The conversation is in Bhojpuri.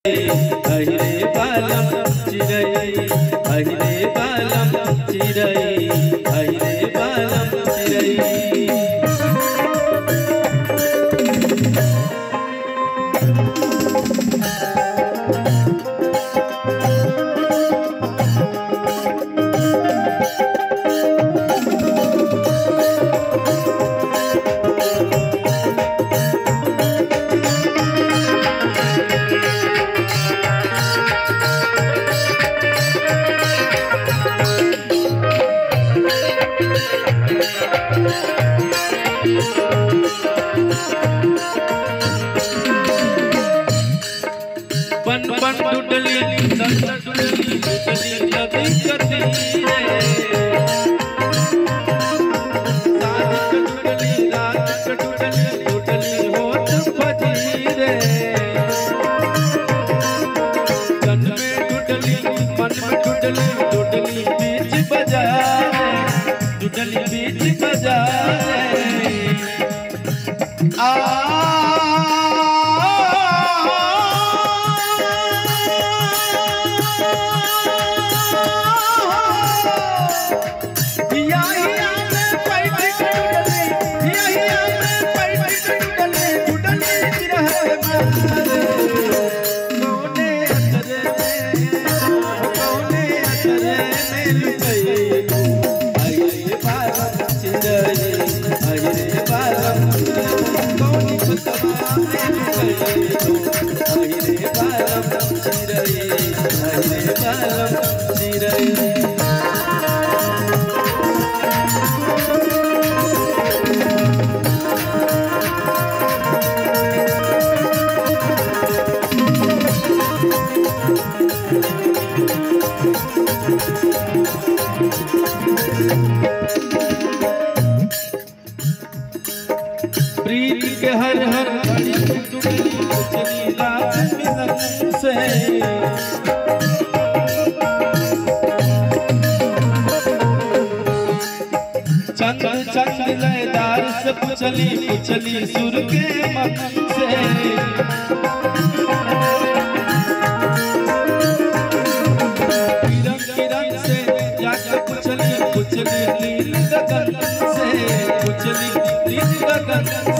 अहिरे बालम चिरई अहिरे बालम चिरई अहिरे बालम चिरई। बन बन टूटली टूटली नदी कती रे रात टूटली टूटली होत फजी रे। तन में टूटली मन में टूटली टूटली बीच बाजार टूटली बीच बाजार प्रीत के हर हर घड़ी चली रात मिलन से चंद चंद लयदार से पुछली सुर के मन से किरण किरण से जाकर पुछली नील गगन से पुछली नील गगन